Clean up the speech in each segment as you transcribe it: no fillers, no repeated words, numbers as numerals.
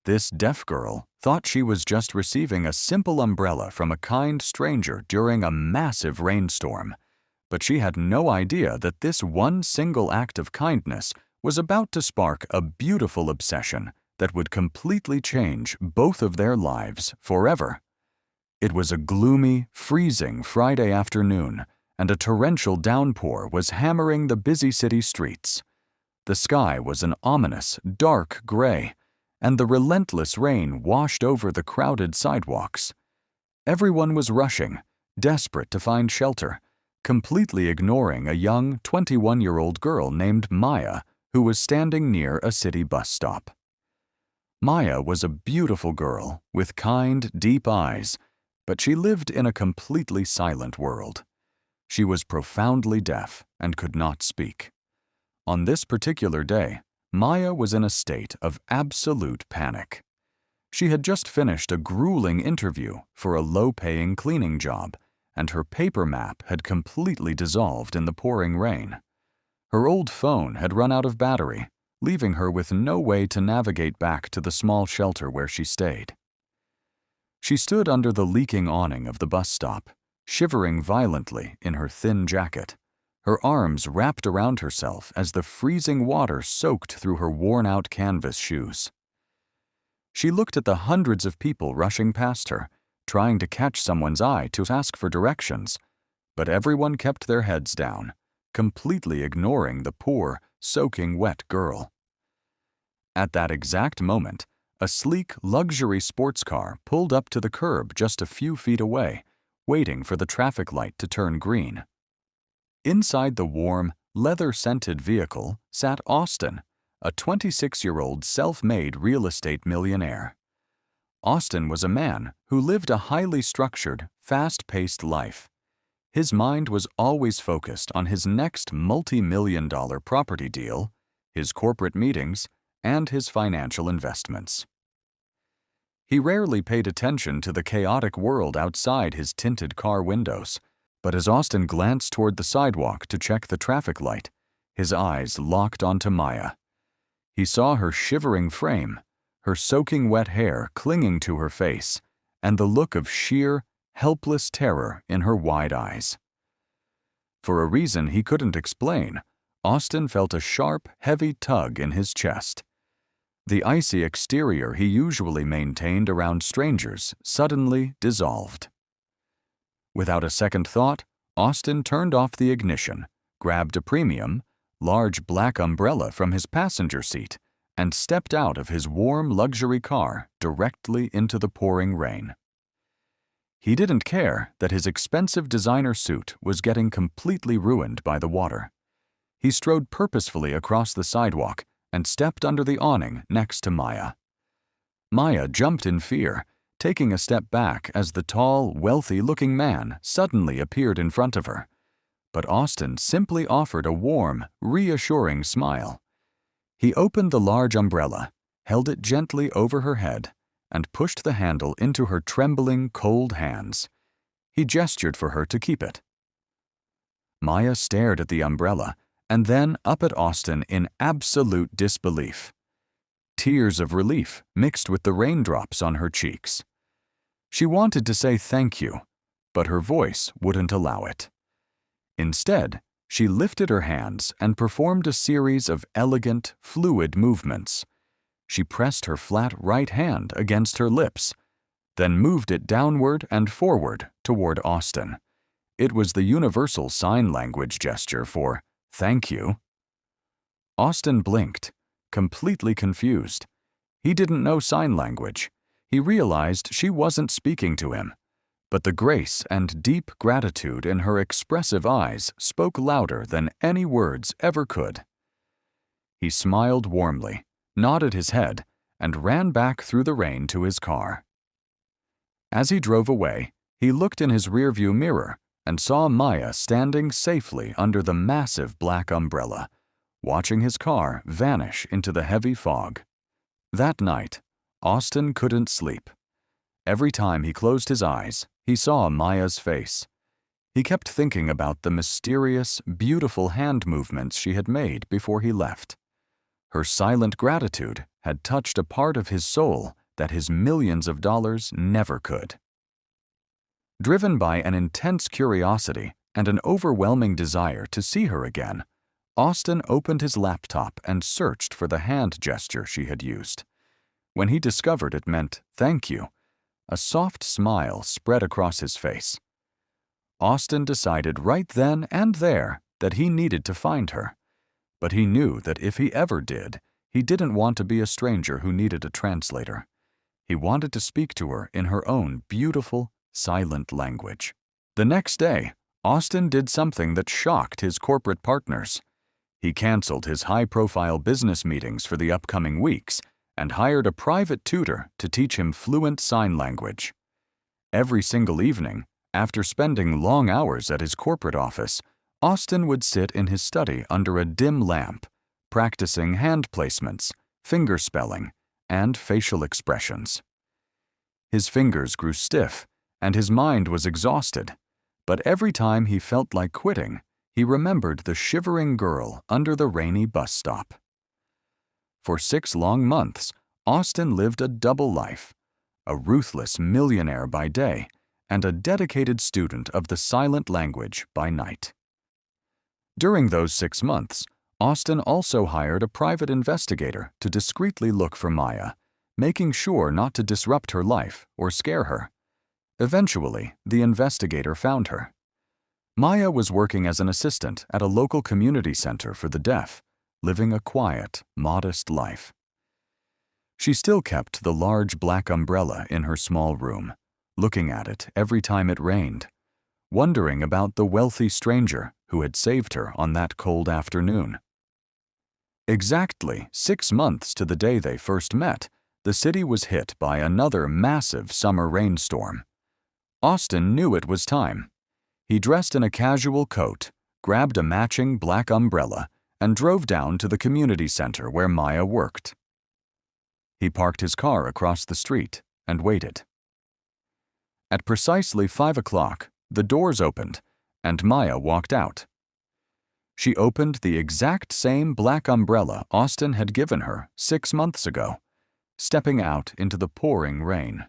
This deaf girl thought she was just receiving a simple umbrella from a kind stranger during a massive rainstorm, but she had no idea that this one single act of kindness was about to spark a beautiful obsession that would completely change both of their lives forever. It was a gloomy, freezing Friday afternoon, and a torrential downpour was hammering the busy city streets. The sky was an ominous, dark gray, and the relentless rain washed over the crowded sidewalks. Everyone was rushing, desperate to find shelter, completely ignoring a young 21-year-old girl named Maya who was standing near a city bus stop. Maya was a beautiful girl with kind, deep eyes, but she lived in a completely silent world. She was profoundly deaf and could not speak. On this particular day, Maya was in a state of absolute panic. She had just finished a grueling interview for a low-paying cleaning job, and her paper map had completely dissolved in the pouring rain. Her old phone had run out of battery, leaving her with no way to navigate back to the small shelter where she stayed. She stood under the leaking awning of the bus stop, shivering violently in her thin jacket, her arms wrapped around herself as the freezing water soaked through her worn-out canvas shoes. She looked at the hundreds of people rushing past her, trying to catch someone's eye to ask for directions, but everyone kept their heads down, completely ignoring the poor, soaking wet girl. At that exact moment, a sleek luxury sports car pulled up to the curb just a few feet away, waiting for the traffic light to turn green. Inside the warm, leather-scented vehicle sat Austin, a 26-year-old self-made real estate millionaire. Austin was a man who lived a highly structured, fast-paced life. His mind was always focused on his next multi-million-dollar property deal, his corporate meetings, and his financial investments. He rarely paid attention to the chaotic world outside his tinted car windows, but as Austin glanced toward the sidewalk to check the traffic light, his eyes locked onto Maya. He saw her shivering frame, her soaking wet hair clinging to her face, and the look of sheer, helpless terror in her wide eyes. For a reason he couldn't explain, Austin felt a sharp, heavy tug in his chest. The icy exterior he usually maintained around strangers suddenly dissolved. Without a second thought, Austin turned off the ignition, grabbed a premium, large black umbrella from his passenger seat, and stepped out of his warm luxury car directly into the pouring rain. He didn't care that his expensive designer suit was getting completely ruined by the water. He strode purposefully across the sidewalk and stepped under the awning next to Maya. Maya jumped in fear, taking a step back as the tall, wealthy-looking man suddenly appeared in front of her. But Austin simply offered a warm, reassuring smile. He opened the large umbrella, held it gently over her head, and pushed the handle into her trembling, cold hands. He gestured for her to keep it. Maya stared at the umbrella and then up at Austin in absolute disbelief. Tears of relief mixed with the raindrops on her cheeks. She wanted to say thank you, but her voice wouldn't allow it. Instead, she lifted her hands and performed a series of elegant, fluid movements. She pressed her flat right hand against her lips, then moved it downward and forward toward Austin. It was the universal sign language gesture for thank you. Austin blinked, completely confused. He didn't know sign language. He realized she wasn't speaking to him, but the grace and deep gratitude in her expressive eyes spoke louder than any words ever could. He smiled warmly, nodded his head, and ran back through the rain to his car. As he drove away, he looked in his rearview mirror and saw Maya standing safely under the massive black umbrella, watching his car vanish into the heavy fog. That night, Austin couldn't sleep. Every time he closed his eyes, he saw Maya's face. He kept thinking about the mysterious, beautiful hand movements she had made before he left. Her silent gratitude had touched a part of his soul that his millions of dollars never could. Driven by an intense curiosity and an overwhelming desire to see her again, Austin opened his laptop and searched for the hand gesture she had used. When he discovered it meant "thank you," a soft smile spread across his face. Austin decided right then and there that he needed to find her. But he knew that if he ever did, he didn't want to be a stranger who needed a translator. He wanted to speak to her in her own beautiful, silent language. The next day, Austin did something that shocked his corporate partners. He canceled his high-profile business meetings for the upcoming weeks and hired a private tutor to teach him fluent sign language. Every single evening, after spending long hours at his corporate office, Austin would sit in his study under a dim lamp, practicing hand placements, finger spelling, and facial expressions. His fingers grew stiff, and his mind was exhausted, but every time he felt like quitting, he remembered the shivering girl under the rainy bus stop. For 6 long months, Austin lived a double life, a ruthless millionaire by day and a dedicated student of the silent language by night. During those 6 months, Austin also hired a private investigator to discreetly look for Maya, making sure not to disrupt her life or scare her. Eventually, the investigator found her. Maya was working as an assistant at a local community center for the deaf, living a quiet, modest life. She still kept the large black umbrella in her small room, looking at it every time it rained, wondering about the wealthy stranger who had saved her on that cold afternoon. Exactly 6 months to the day they first met, the city was hit by another massive summer rainstorm. Austin knew it was time. He dressed in a casual coat, grabbed a matching black umbrella, and drove down to the community center where Maya worked. He parked his car across the street and waited. At precisely 5 o'clock, the doors opened, and Maya walked out. She opened the exact same black umbrella Austin had given her 6 months ago, stepping out into the pouring rain.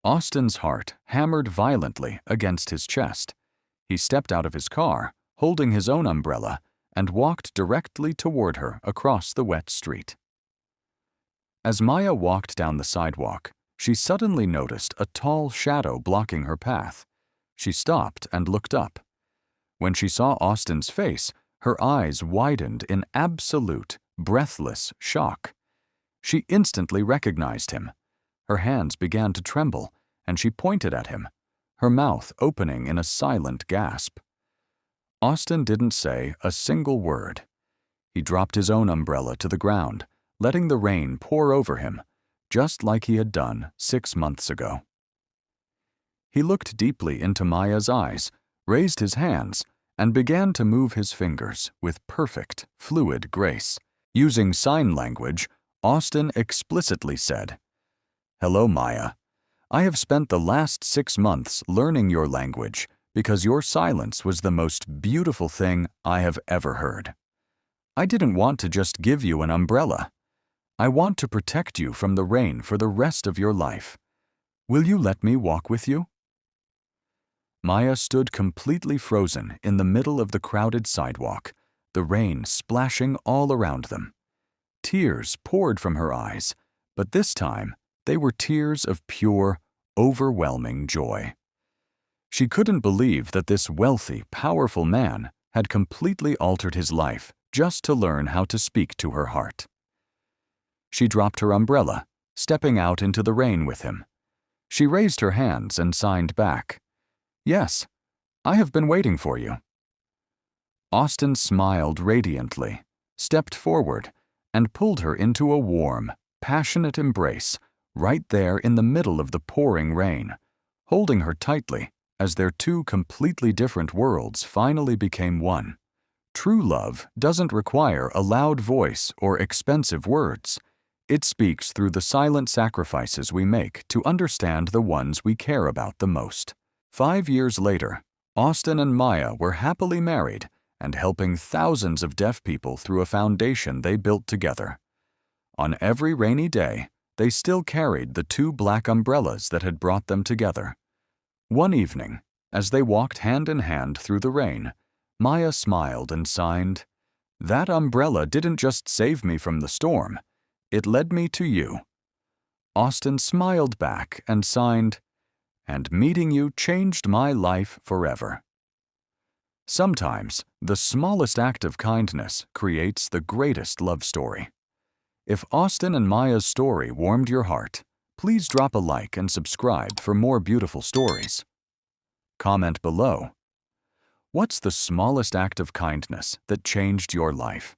Austin's heart hammered violently against his chest. He stepped out of his car, holding his own umbrella, and walked directly toward her across the wet street. As Maya walked down the sidewalk, she suddenly noticed a tall shadow blocking her path. She stopped and looked up. When she saw Austin's face, her eyes widened in absolute, breathless shock. She instantly recognized him. Her hands began to tremble, and she pointed at him, her mouth opening in a silent gasp. Austin didn't say a single word. He dropped his own umbrella to the ground, letting the rain pour over him, just like he had done 6 months ago. He looked deeply into Maya's eyes, raised his hands, and began to move his fingers with perfect, fluid grace. Using sign language, Austin explicitly said, "Hello, Maya. I have spent the last 6 months learning your language because your silence was the most beautiful thing I have ever heard. I didn't want to just give you an umbrella. I want to protect you from the rain for the rest of your life. Will you let me walk with you?" Maya stood completely frozen in the middle of the crowded sidewalk, the rain splashing all around them. Tears poured from her eyes, but this time they were tears of pure, overwhelming joy. She couldn't believe that this wealthy, powerful man had completely altered his life just to learn how to speak to her heart. She dropped her umbrella, stepping out into the rain with him. She raised her hands and signed back, "Yes, I have been waiting for you." Austin smiled radiantly, stepped forward, and pulled her into a warm, passionate embrace right there in the middle of the pouring rain, holding her tightly as their 2 completely different worlds finally became one. True love doesn't require a loud voice or expensive words. It speaks through the silent sacrifices we make to understand the ones we care about the most. 5 years later, Austin and Maya were happily married and helping thousands of deaf people through a foundation they built together. On every rainy day, they still carried the 2 black umbrellas that had brought them together. One evening, as they walked hand in hand through the rain, Maya smiled and signed, "That umbrella didn't just save me from the storm, it led me to you." Austin smiled back and signed, "And meeting you changed my life forever." Sometimes, the smallest act of kindness creates the greatest love story. If Austin and Maya's story warmed your heart, please drop a like and subscribe for more beautiful stories. Comment below. What's the smallest act of kindness that changed your life?